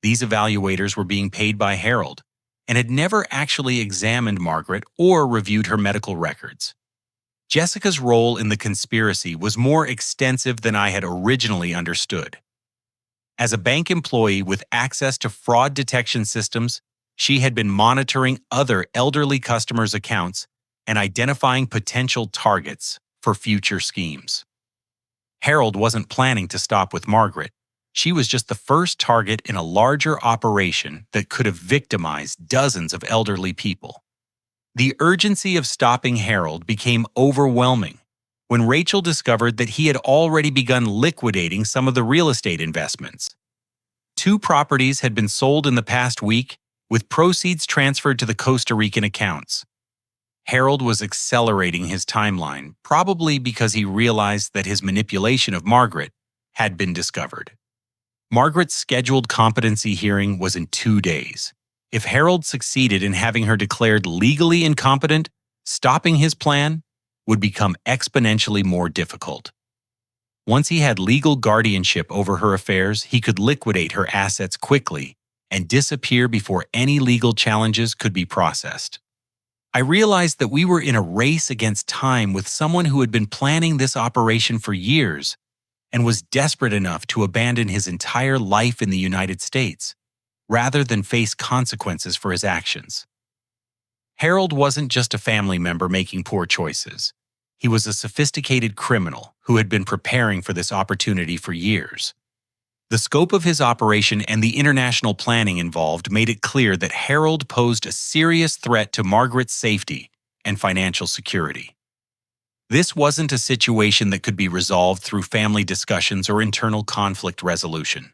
These evaluators were being paid by Harold and had never actually examined Margaret or reviewed her medical records. Jessica's role in the conspiracy was more extensive than I had originally understood. As a bank employee with access to fraud detection systems, she had been monitoring other elderly customers' accounts and identifying potential targets for future schemes. Harold wasn't planning to stop with Margaret. She was just the first target in a larger operation that could have victimized dozens of elderly people. The urgency of stopping Harold became overwhelming when Rachel discovered that he had already begun liquidating some of the real estate investments. 2 properties had been sold in the past week, with proceeds transferred to the Costa Rican accounts. Harold was accelerating his timeline, probably because he realized that his manipulation of Margaret had been discovered. Margaret's scheduled competency hearing was in 2 days. If Harold succeeded in having her declared legally incompetent, stopping his plan would become exponentially more difficult. Once he had legal guardianship over her affairs, he could liquidate her assets quickly and disappear before any legal challenges could be processed. I realized that we were in a race against time with someone who had been planning this operation for years and was desperate enough to abandon his entire life in the United States, rather than face consequences for his actions. Harold wasn't just a family member making poor choices. He was a sophisticated criminal who had been preparing for this opportunity for years. The scope of his operation and the international planning involved made it clear that Harold posed a serious threat to Margaret's safety and financial security. This wasn't a situation that could be resolved through family discussions or internal conflict resolution.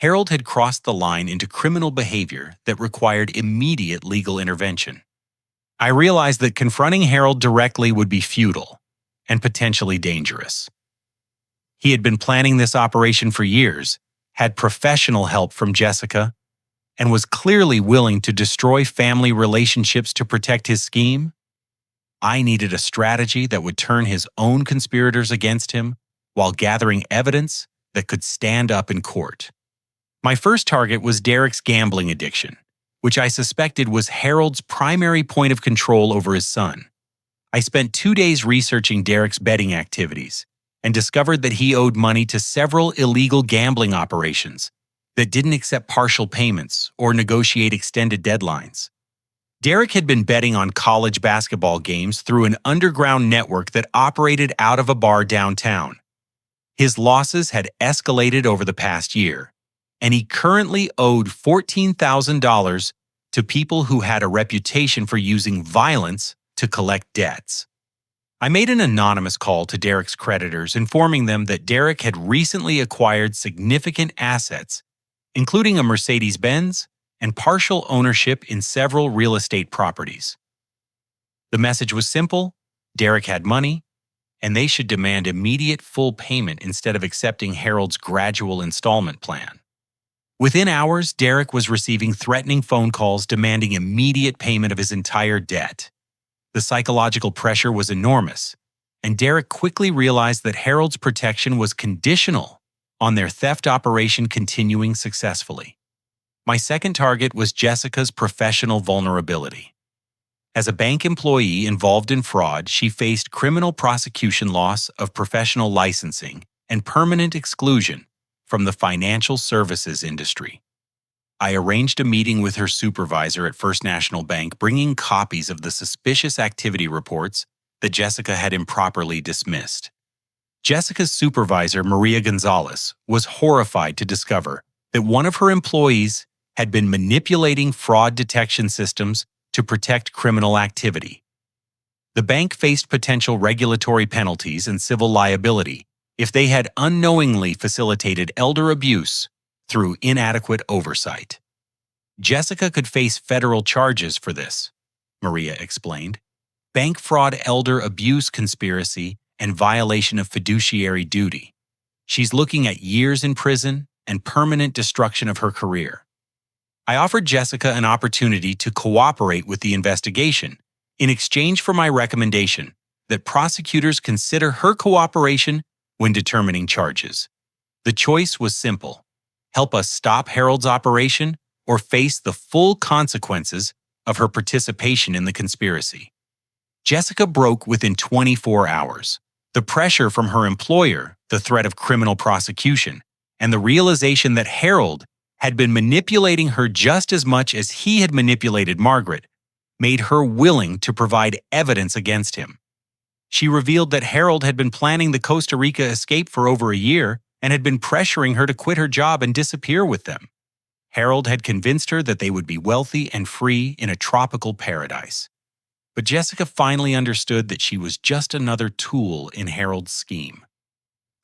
Harold had crossed the line into criminal behavior that required immediate legal intervention. I realized that confronting Harold directly would be futile and potentially dangerous. He had been planning this operation for years, had professional help from Jessica, and was clearly willing to destroy family relationships to protect his scheme. I needed a strategy that would turn his own conspirators against him while gathering evidence that could stand up in court. My first target was Derek's gambling addiction, which I suspected was Harold's primary point of control over his son. I spent 2 days researching Derek's betting activities and discovered that he owed money to several illegal gambling operations that didn't accept partial payments or negotiate extended deadlines. Derek had been betting on college basketball games through an underground network that operated out of a bar downtown. His losses had escalated over the past year, and he currently owed $14,000 to people who had a reputation for using violence to collect debts. I made an anonymous call to Derek's creditors, informing them that Derek had recently acquired significant assets, including a Mercedes-Benz and partial ownership in several real estate properties. The message was simple: Derek had money, and they should demand immediate full payment instead of accepting Harold's gradual installment plan. Within hours, Derek was receiving threatening phone calls demanding immediate payment of his entire debt. The psychological pressure was enormous, and Derek quickly realized that Harold's protection was conditional on their theft operation continuing successfully. My second target was Jessica's professional vulnerability. As a bank employee involved in fraud, she faced criminal prosecution, loss of professional licensing, and permanent exclusion from the financial services industry. I arranged a meeting with her supervisor at First National Bank, bringing copies of the suspicious activity reports that Jessica had improperly dismissed. Jessica's supervisor, Maria Gonzalez, was horrified to discover that one of her employees had been manipulating fraud detection systems to protect criminal activity. The bank faced potential regulatory penalties and civil liability if they had unknowingly facilitated elder abuse through inadequate oversight. Jessica could face federal charges for this, Maria explained. Bank fraud, elder abuse conspiracy, and violation of fiduciary duty. She's looking at years in prison and permanent destruction of her career. I offered Jessica an opportunity to cooperate with the investigation in exchange for my recommendation that prosecutors consider her cooperation when determining charges. The choice was simple: help us stop Harold's operation or face the full consequences of her participation in the conspiracy. Jessica broke within 24 hours. The pressure from her employer, the threat of criminal prosecution, and the realization that Harold had been manipulating her just as much as he had manipulated Margaret made her willing to provide evidence against him. She revealed that Harold had been planning the Costa Rica escape for over a year and had been pressuring her to quit her job and disappear with them. Harold had convinced her that they would be wealthy and free in a tropical paradise. But Jessica finally understood that she was just another tool in Harold's scheme.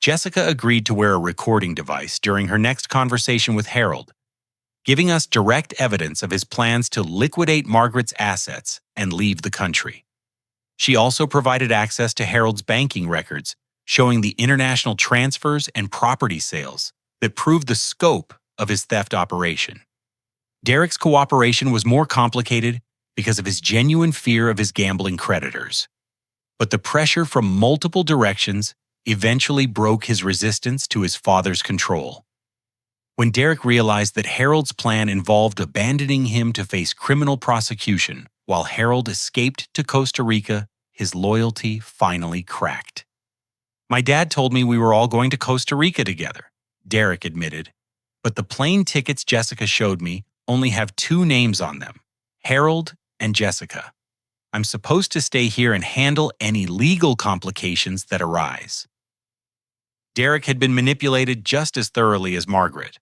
Jessica agreed to wear a recording device during her next conversation with Harold, giving us direct evidence of his plans to liquidate Margaret's assets and leave the country. She also provided access to Harold's banking records, showing the international transfers and property sales that proved the scope of his theft operation. Derek's cooperation was more complicated because of his genuine fear of his gambling creditors. But the pressure from multiple directions eventually broke his resistance to his father's control. When Derek realized that Harold's plan involved abandoning him to face criminal prosecution while Harold escaped to Costa Rica, his loyalty finally cracked. "My dad told me we were all going to Costa Rica together," Derek admitted. "But the plane tickets Jessica showed me only have two names on them: Harold and Jessica. I'm supposed to stay here and handle any legal complications that arise." Derek had been manipulated just as thoroughly as Margaret.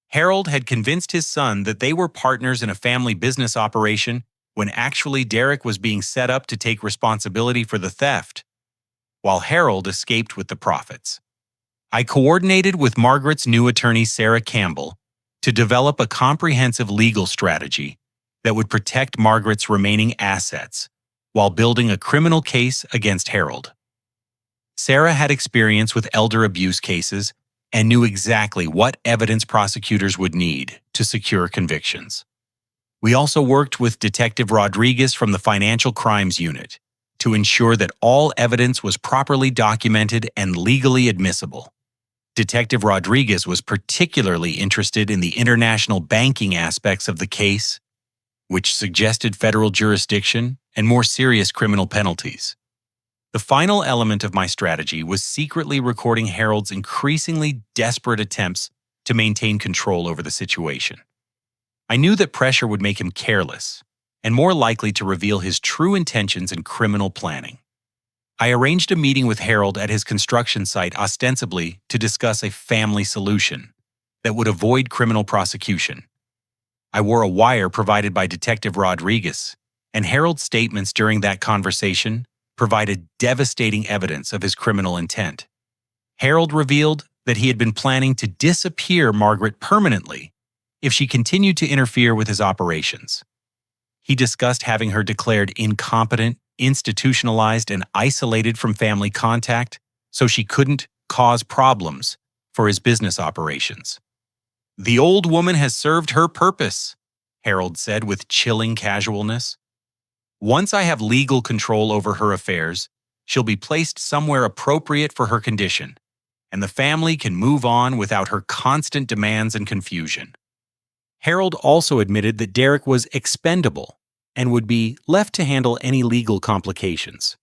Harold had convinced his son that they were partners in a family business operation when actually Derek was being set up to take responsibility for the theft, while Harold escaped with the profits. I coordinated with Margaret's new attorney, Sarah Campbell, to develop a comprehensive legal strategy that would protect Margaret's remaining assets while building a criminal case against Harold. Sarah had experience with elder abuse cases and knew exactly what evidence prosecutors would need to secure convictions. We also worked with Detective Rodriguez from the Financial Crimes Unit to ensure that all evidence was properly documented and legally admissible. Detective Rodriguez was particularly interested in the international banking aspects of the case, which suggested federal jurisdiction and more serious criminal penalties. The final element of my strategy was secretly recording Harold's increasingly desperate attempts to maintain control over the situation. I knew that pressure would make him careless and more likely to reveal his true intentions in criminal planning. I arranged a meeting with Harold at his construction site ostensibly to discuss a family solution that would avoid criminal prosecution. I wore a wire provided by Detective Rodriguez, and Harold's statements during that conversation provided devastating evidence of his criminal intent. Harold revealed that he had been planning to disappear Margaret permanently if she continued to interfere with his operations. He discussed having her declared incompetent, institutionalized, and isolated from family contact so she couldn't cause problems for his business operations. "The old woman has served her purpose," Harold said with chilling casualness. "Once I have legal control over her affairs, she'll be placed somewhere appropriate for her condition, and the family can move on without her constant demands and confusion." Harold also admitted that Derek was expendable and would be left to handle any legal complications,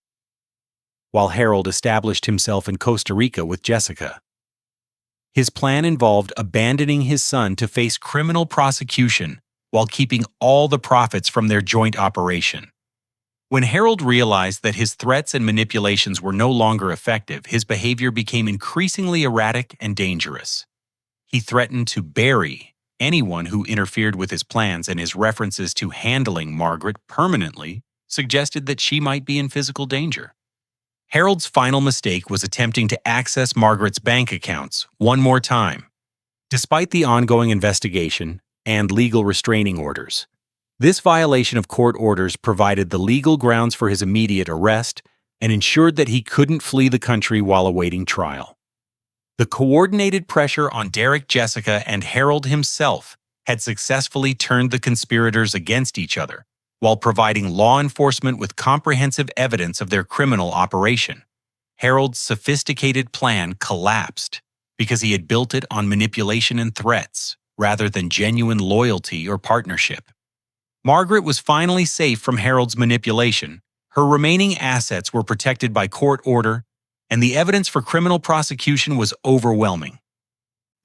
while Harold established himself in Costa Rica with Jessica. His plan involved abandoning his son to face criminal prosecution while keeping all the profits from their joint operation. When Harold realized that his threats and manipulations were no longer effective, his behavior became increasingly erratic and dangerous. He threatened to bury anyone who interfered with his plans, and his references to handling Margaret permanently suggested that she might be in physical danger. Harold's final mistake was attempting to access Margaret's bank accounts one more time. Despite the ongoing investigation and legal restraining orders, this violation of court orders provided the legal grounds for his immediate arrest and ensured that he couldn't flee the country while awaiting trial. The coordinated pressure on Derek, Jessica, and Harold himself had successfully turned the conspirators against each other, while providing law enforcement with comprehensive evidence of their criminal operation. Harold's sophisticated plan collapsed because he had built it on manipulation and threats, rather than genuine loyalty or partnership. Margaret was finally safe from Harold's manipulation. Her remaining assets were protected by court order, and the evidence for criminal prosecution was overwhelming.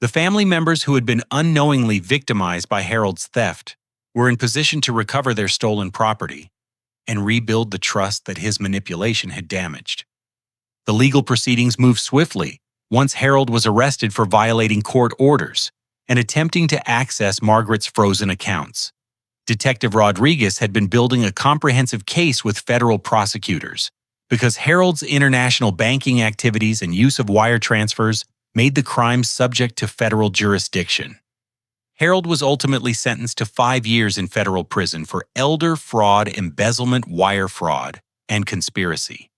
The family members who had been unknowingly victimized by Harold's theft were in position to recover their stolen property and rebuild the trust that his manipulation had damaged. The legal proceedings moved swiftly once Harold was arrested for violating court orders and attempting to access Margaret's frozen accounts. Detective Rodriguez had been building a comprehensive case with federal prosecutors because Harold's international banking activities and use of wire transfers made the crime subject to federal jurisdiction. Harold was ultimately sentenced to 5 years in federal prison for elder fraud, embezzlement, wire fraud, and conspiracy.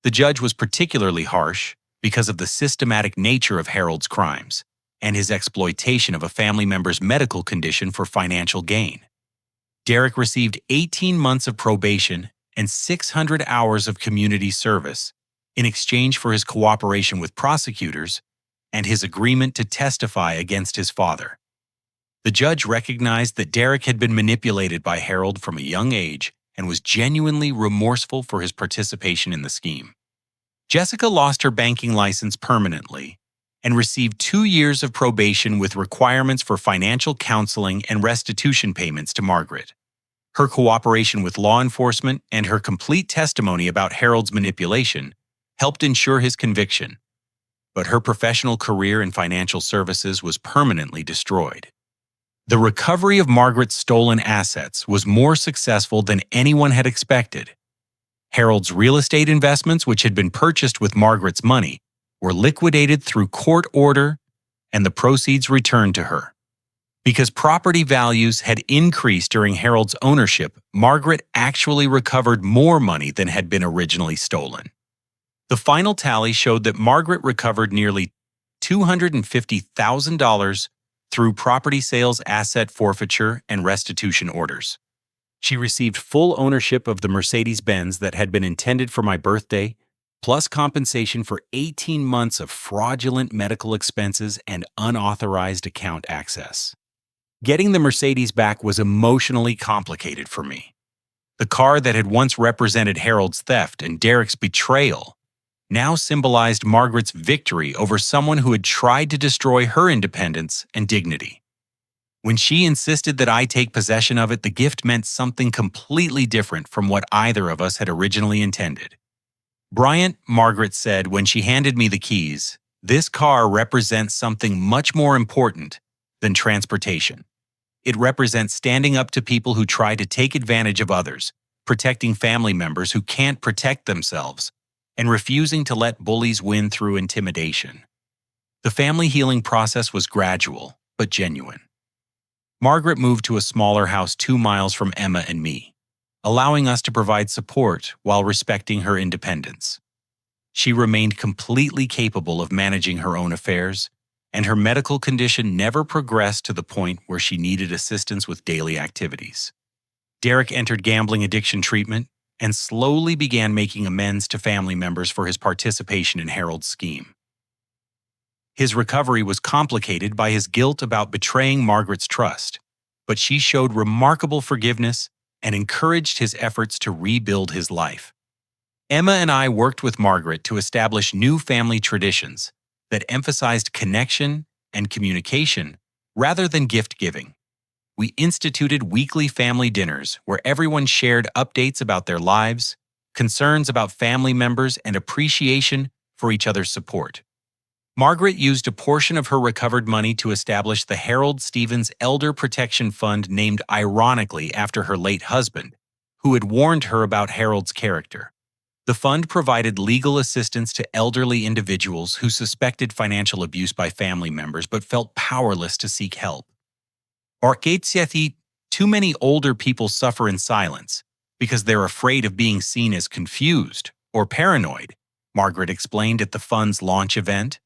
The judge was particularly harsh because of the systematic nature of Harold's crimes and his exploitation of a family member's medical condition for financial gain. Derek received 18 months of probation and 600 hours of community service in exchange for his cooperation with prosecutors and his agreement to testify against his father. The judge recognized that Derek had been manipulated by Harold from a young age and was genuinely remorseful for his participation in the scheme. Jessica lost her banking license permanently and received 2 years of probation with requirements for financial counseling and restitution payments to Margaret. Her cooperation with law enforcement and her complete testimony about Harold's manipulation helped ensure his conviction, but her professional career in financial services was permanently destroyed. The recovery of Margaret's stolen assets was more successful than anyone had expected. Harold's real estate investments, which had been purchased with Margaret's money, were liquidated through court order, and the proceeds returned to her. Because property values had increased during Harold's ownership, Margaret actually recovered more money than had been originally stolen. The final tally showed that Margaret recovered nearly $250,000 through property sales, asset forfeiture, and restitution orders. She received full ownership of the Mercedes-Benz that had been intended for my birthday, plus compensation for 18 months of fraudulent medical expenses and unauthorized account access. Getting the Mercedes back was emotionally complicated for me. The car that had once represented Harold's theft and Derek's betrayal now symbolized Margaret's victory over someone who had tried to destroy her independence and dignity. When she insisted that I take possession of it, the gift meant something completely different from what either of us had originally intended. Bryant, Margaret said when she handed me the keys, "This car represents something much more important than transportation. It represents standing up to people who try to take advantage of others, protecting family members who can't protect themselves, and refusing to let bullies win through intimidation." The family healing process was gradual, but genuine. Margaret moved to a smaller house 2 miles from Emma and me, allowing us to provide support while respecting her independence. She remained completely capable of managing her own affairs, and her medical condition never progressed to the point where she needed assistance with daily activities. Derek entered gambling addiction treatment and slowly began making amends to family members for his participation in Harold's scheme. His recovery was complicated by his guilt about betraying Margaret's trust, but she showed remarkable forgiveness and encouraged his efforts to rebuild his life. Emma and I worked with Margaret to establish new family traditions that emphasized connection and communication rather than gift-giving. We instituted weekly family dinners where everyone shared updates about their lives, concerns about family members, and appreciation for each other's support. Margaret used a portion of her recovered money to establish the Harold Stevens Elder Protection Fund, named ironically after her late husband, who had warned her about Harold's character. The fund provided legal assistance to elderly individuals who suspected financial abuse by family members but felt powerless to seek help. Orchetsiathi, too many older people suffer in silence because they're afraid of being seen as confused or paranoid, Margaret explained at the fund's launch event.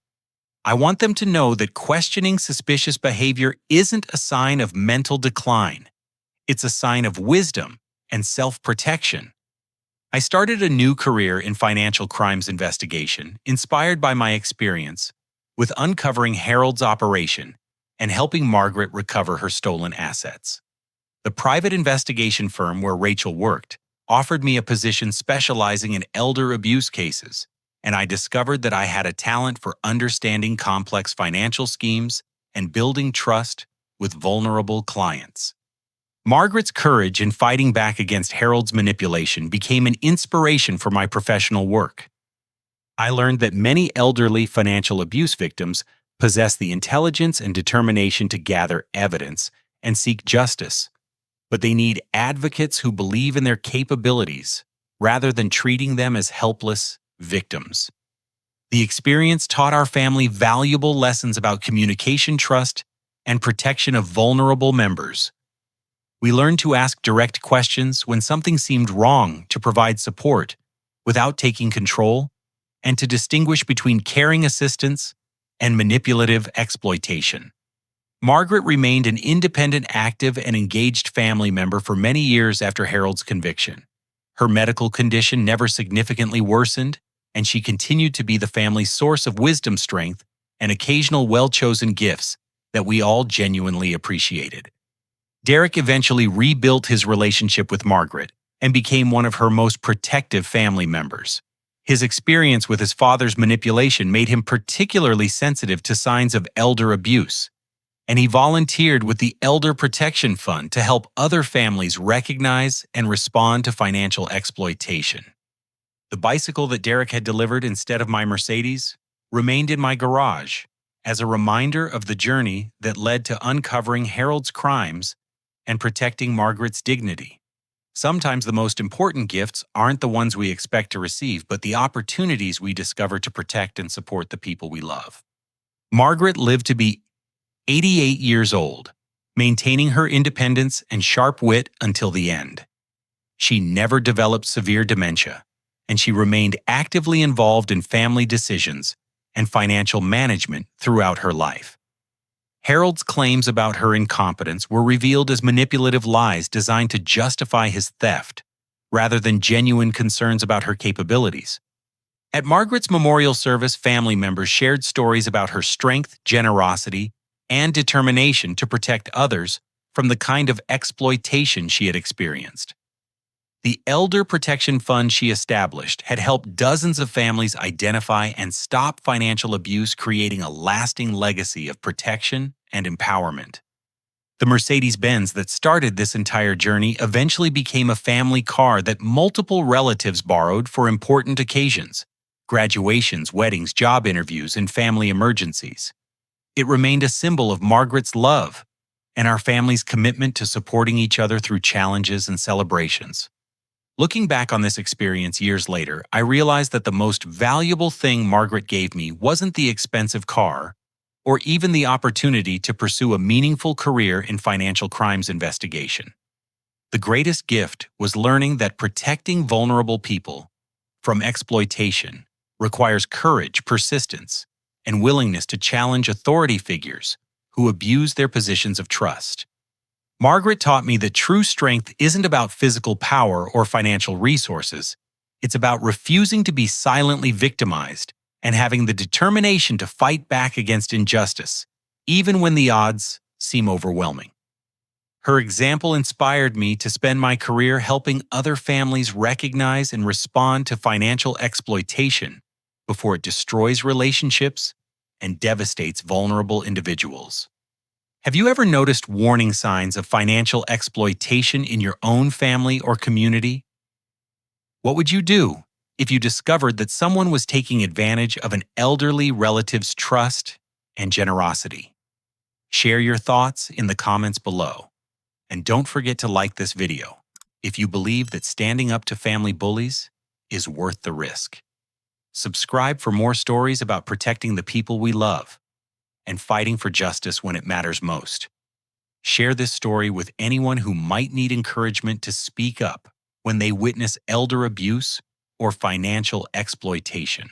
I want them to know that questioning suspicious behavior isn't a sign of mental decline. It's a sign of wisdom and self-protection. I started a new career in financial crimes investigation, inspired by my experience with uncovering Harold's operation and helping Margaret recover her stolen assets. The private investigation firm where Rachel worked offered me a position specializing in elder abuse cases, and I discovered that I had a talent for understanding complex financial schemes and building trust with vulnerable clients. Margaret's courage in fighting back against Harold's manipulation became an inspiration for my professional work. I learned that many elderly financial abuse victims possess the intelligence and determination to gather evidence and seek justice, but they need advocates who believe in their capabilities rather than treating them as helpless victims. The experience taught our family valuable lessons about communication, trust, and protection of vulnerable members. We learned to ask direct questions when something seemed wrong, to provide support without taking control, and to distinguish between caring assistance and manipulative exploitation. Margaret remained an independent, active, and engaged family member for many years after Harold's conviction. Her medical condition never significantly worsened, and she continued to be the family's source of wisdom, strength, and occasional well-chosen gifts that we all genuinely appreciated. Derek eventually rebuilt his relationship with Margaret and became one of her most protective family members. His experience with his father's manipulation made him particularly sensitive to signs of elder abuse, and he volunteered with the Elder Protection Fund to help other families recognize and respond to financial exploitation. The bicycle that Derek had delivered instead of my Mercedes remained in my garage as a reminder of the journey that led to uncovering Harold's crimes and protecting Margaret's dignity. Sometimes the most important gifts aren't the ones we expect to receive, but the opportunities we discover to protect and support the people we love. Margaret lived to be 88 years old, maintaining her independence and sharp wit until the end. She never developed severe dementia, and she remained actively involved in family decisions and financial management throughout her life. Harold's claims about her incompetence were revealed as manipulative lies designed to justify his theft, rather than genuine concerns about her capabilities. At Margaret's memorial service, family members shared stories about her strength, generosity, and determination to protect others from the kind of exploitation she had experienced. The Elder Protection Fund she established had helped dozens of families identify and stop financial abuse, creating a lasting legacy of protection and empowerment. The Mercedes-Benz that started this entire journey eventually became a family car that multiple relatives borrowed for important occasions: graduations, weddings, job interviews, and family emergencies. It remained a symbol of Margaret's love and our family's commitment to supporting each other through challenges and celebrations. Looking back on this experience years later, I realized that the most valuable thing Margaret gave me wasn't the expensive car or even the opportunity to pursue a meaningful career in financial crimes investigation. The greatest gift was learning that protecting vulnerable people from exploitation requires courage, persistence, and willingness to challenge authority figures who abuse their positions of trust. Margaret taught me that true strength isn't about physical power or financial resources. It's about refusing to be silently victimized and having the determination to fight back against injustice, even when the odds seem overwhelming. Her example inspired me to spend my career helping other families recognize and respond to financial exploitation before it destroys relationships and devastates vulnerable individuals. Have you ever noticed warning signs of financial exploitation in your own family or community? What would you do if you discovered that someone was taking advantage of an elderly relative's trust and generosity? Share your thoughts in the comments below. And don't forget to like this video if you believe that standing up to family bullies is worth the risk. Subscribe for more stories about protecting the people we love and fighting for justice when it matters most. Share this story with anyone who might need encouragement to speak up when they witness elder abuse or financial exploitation.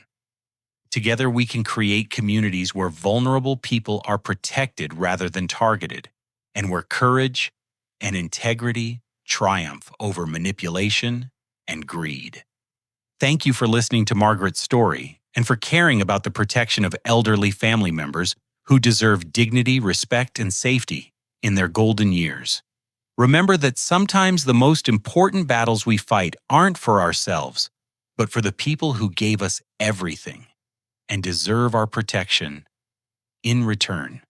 Together, we can create communities where vulnerable people are protected rather than targeted, and where courage and integrity triumph over manipulation and greed. Thank you for listening to Margaret's story and for caring about the protection of elderly family members who deserve dignity, respect, and safety in their golden years. Remember that sometimes the most important battles we fight aren't for ourselves, but for the people who gave us everything and deserve our protection in return.